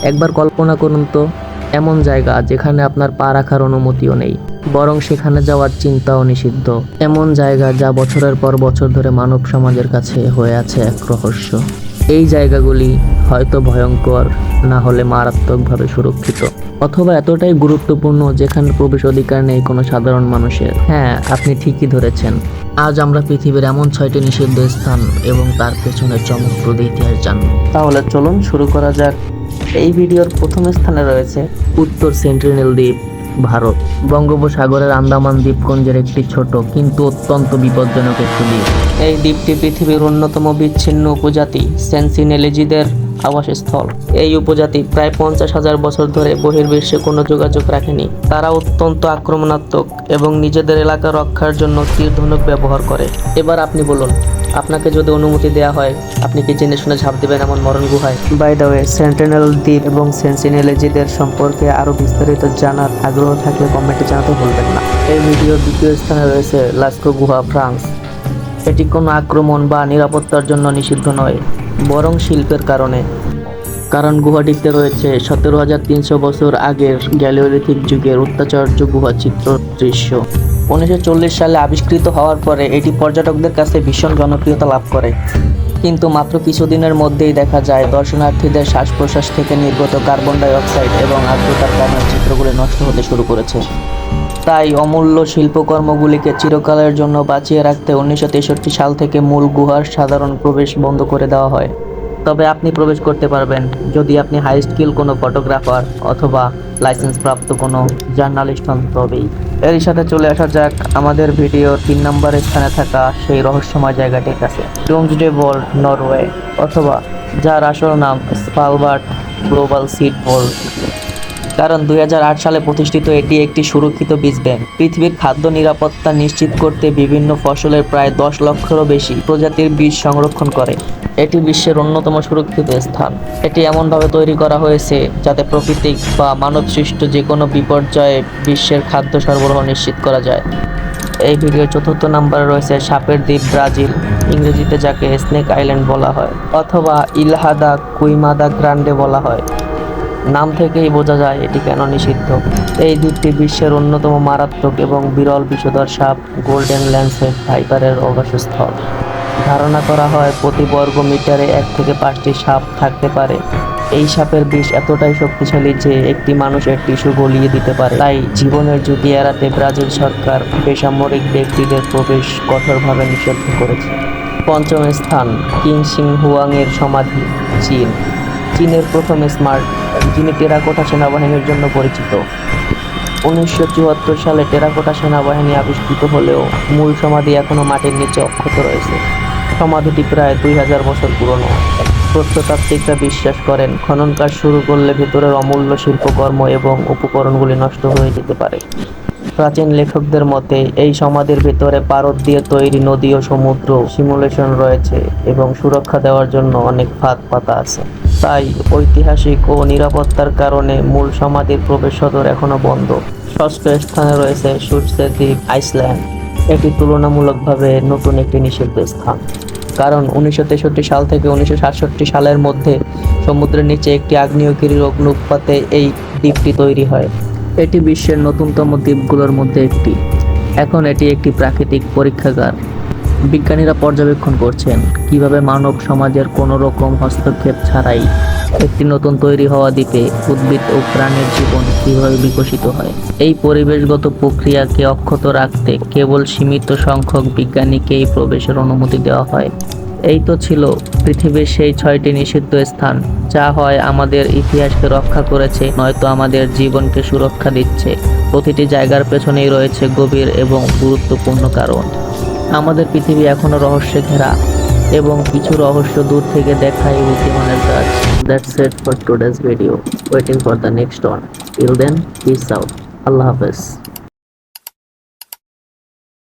একবার কল্পনা করুন তো, এমন জায়গা যেখানে আপনার পা রাখার অনুমতিও নেই, বরং সেখানে যাওয়ার চিন্তাও নিষিদ্ধ। এমন জায়গা যা বছরের পর বছর ধরে মানব সমাজের কাছে হয়ে আছে এক রহস্য। এই জায়গাগুলি হয়তো ভয়ঙ্কর, না হলে মারাত্মকভাবে সুরক্ষিত, অথবা এতটাই গুরুত্বপূর্ণ যেখানে প্রবেশ অধিকার নেই কোনো সাধারণ মানুষের। হ্যাঁ, আপনি ঠিকই ধরেছেন। আজ আমরা পৃথিবীর এমন 6টি নিষিদ্ধ স্থান এবং তার পেছনে চমকপ্রদ ইতিহাস জানব। তাহলে চলুন শুরু করা যাক। এই ভিডিওর প্রথম স্থানে রয়েছে উত্তর সেন্টিনেল দ্বীপ, ভারত। বঙ্গোপসাগরের আন্দামান দ্বীপপুঞ্জের একটি ছোট কিন্তু অত্যন্ত বিপজ্জনক একটি দ্বীপ। এই দ্বীপটি পৃথিবীর অন্যতম বিচ্ছিন্ন উপজাতি সেন্টিনেলিজদের আবাসস্থল। এই উপজাতি প্রায় 50,000 বছর ধরে বহির্বিশ্বে কোনো যোগাযোগ রাখেনি। তারা অত্যন্ত আক্রমণাত্মক এবং নিজেদের এলাকা রক্ষার জন্য তীর ধনুক ব্যবহার করে। এবার আপনি বলুন, আপনাকে যদি অনুমতি দেওয়া হয়, আপনি কি জেনে শুনে ঝাঁপ দেবেন এমন মরণ গুহায়? বাই দ্য ওয়ে, সেন্টিনেল দ্বীপ এবং সেন্টিনেলিজদের সম্পর্কে আরও বিস্তারিত জানার আগ্রহ থাকলে কমেন্টে জানাতে ভুলবেন না। এই ভিডিওর দ্বিতীয় স্থানে রয়েছে লাস্কো গুহা, ফ্রান্স। এটি কোনো আক্রমণ বা নিরাপত্তার জন্য নিষিদ্ধ নয়, বরং শিল্পের কারণে। কারণ গুহাটিতে রয়েছে 17,300 বছর আগের গ্যালিওলিথিক যুগের অত্যাচার্য গুহা চিত্র দৃশ্য। 1940 সালে আবিষ্কৃত হওয়ার পরে এটি পর্যটকদের কাছে ভীষণ জনপ্রিয়তা লাভ করে, কিন্তু মাত্র কিছুদিনের মধ্যেই দেখা যায় দর্শনার্থীদের শ্বাস প্রশ্বাস থেকে নির্গত কার্বন ডাই অক্সাইড এবং আর্দ্রতার কারণে চিত্রগুলি নষ্ট হতে শুরু করেছে। তাই অমূল্য শিল্পকর্মগুলিকে চিরকালের জন্য বাঁচিয়ে রাখতে 1963 সাল থেকে মূল গুহার সাধারণ প্রবেশ বন্ধ করে দেওয়া হয়। তবে আপনি প্রবেশ করতে পারবেন যদি আপনি হাই স্কিল কোনো ফটোগ্রাফার অথবা লাইসেন্সপ্রাপ্ত কোনো জার্নালিস্ট হন তবেই। এরই সাথে চলে আসা যাক আমাদের ভিডিওর 3 নম্বর স্থানে থাকা সেই রহস্যময় জায়গাটির কাছে, ডোমসডে-বোল্ট, নরওয়ে, অথবা যার আসল নাম স্ভালবার্ড গ্লোবাল সিড বোল্ট। কারণ 2008 সালে প্রতিষ্ঠিত এটি একটি সুরক্ষিত বীজ ব্যাংক। পৃথিবীর খাদ্য নিরাপত্তা নিশ্চিত করতে বিভিন্ন ফসলের প্রায় 10 লক্ষেরও বেশি প্রজাতির বীজ সংরক্ষণ করে। এটি বিশ্বের অন্যতম সুরক্ষিত স্থান। এটি এমনভাবে তৈরি করা হয়েছে যাতে প্রাকৃতিক বা মানবসৃষ্ট যে কোনো বিপর্যয়ে বিশ্বের খাদ্য সরবরাহ নিশ্চিত করা যায়। এই ভিডিওর 4র্থ নম্বরে রয়েছে সাপের দ্বীপ, ব্রাজিল, ইংরেজিতে যাকে স্নেক আইল্যান্ড বলা হয় অথবা ইলহা দা কুইমাদা গ্রান্ডে বলা হয়। নাম থেকেই বোঝা যায় এটি কেন নিষিদ্ধ। এই দ্বীপটি বিশ্বের অন্যতম মারাত্মক এবং বিরল বিষধর সাপ গোল্ডেন ল্যান্সেট ভাইপারের আবাসস্থল। ধারণা করা হয় প্রতি বর্গ মিটারে 1 থেকে 5টি সাপ থাকতে পারে। এই সাপের বিষ এতটাই শক্তিশালী যে একটি মানুষের টিস্যু গলিয়ে দিতে পারে। তাই জীবনের ঝুঁকি এড়াতে ব্রাজিল সরকার বেসামরিক ব্যক্তিদের প্রবেশ কঠোরভাবে নিষিদ্ধ করেছে। 5ম স্থান, কিং শিং হুয়াংয়ের সমাধি, চীন। চীনের প্রথম স্মার্ট, যিনি টেরাকোটা সেনাবাহিনীর জন্য পরিচিত। 1974 সালে টেরাকোটা সেনাবাহিনী আবিষ্কৃত হলেও মূল সমাধি এখনও মাটির নিচে অক্ষত রয়েছে। সমাধিটি প্রায় 2000 বছর পুরনো। প্রত্নতাত্ত্বিকরা বিশ্বাস করেন খনন কাজ শুরু করলে ভেতরের অমূল্য শিল্পকর্ম এবং উপকরণগুলি নষ্ট হয়ে যেতে পারে। প্রাচীন লেখকদের মতে এই সমাধির ভেতরে পারদ দিয়ে তৈরি নদী ও সমুদ্র সিমুলেশন রয়েছে এবং সুরক্ষা দেওয়ার জন্য অনেক ফাঁদ পাতা আছে। তাই ঐতিহাসিক ও নিরাপত্তার কারণে মূল সমাধির প্রবেশদ্বার এখনও বন্ধ। 6ষ্ঠ স্থানে রয়েছে সুটসে দ্বীপ, আইসল্যান্ড। এটি তুলনামূলকভাবে নতুন একটি নিষিদ্ধ স্থান, কারণ 1963 সাল থেকে 1967 সালের মধ্যে সমুদ্রের নিচে একটি আগ্নেয়গিরির অগ্ন্যুৎপাতে এই দ্বীপটি তৈরি হয়। এটি বিশ্বের নতুনতম দ্বীপগুলোর মধ্যে একটি। এখন এটি একটি প্রাকৃতিক পরীক্ষাগার। বিজ্ঞানীরা পর্যবেক্ষণ করছেন কিভাবে মানব সমাজের কোনো রকম হস্তক্ষেপ ছাড়াই একটি নতুন তৈরি হওয়া দ্বীপে উদ্ভিদ ও প্রাণীর জীবন কিভাবে বিকশিত হয়। এই পরিবেশগত প্রক্রিয়াকে অক্ষত রাখতে কেবল সীমিত সংখ্যক বিজ্ঞানীকেই প্রবেশের অনুমতি দেওয়া হয়। এই তো ছিল পৃথিবীর সেই 6টি নিষিদ্ধ স্থান, যা হয় আমাদের ইতিহাসকে রক্ষা করেছে, নয়তো আমাদের জীবনকে সুরক্ষা দিচ্ছে। প্রতিটি জায়গার পেছনেই রয়েছে গভীর এবং গুরুত্বপূর্ণ কারণ। আমাদের পৃথিবী এখনো রহস্যে ঘেরা, এবং কিছু রহস্য দূর থেকে দেখাই বুদ্ধিমানের কাজ। That's it for today's video. Waiting for the next one. Till then, peace out. আল্লাহ হাফেজ।